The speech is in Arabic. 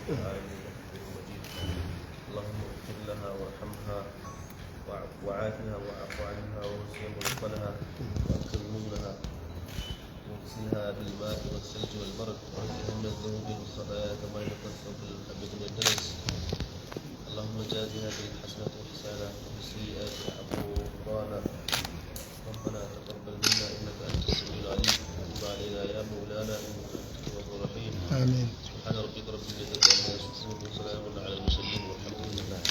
العالمين حميد مجيد. اللهم اغفر لها وارحمها وعافها واعف عنها ووسع مدخلها واكرم نزلها واغسلها بالماء والثلج والبرد ونزلها من الذنوب والخطايا كما ينقى الثوب الابيض من الدنس. اللهم جازها بالحسنة إحسانا وبالسيئات عفوا وغفرانا. ربنا تقبل منا إنك أنت السميع العليم وتب علينا يا مولانا إنك أنت التواب الرحيم. آمين. سبحان ربك رب العزة عما يصفون وسلام على المرسلين والحمد لله.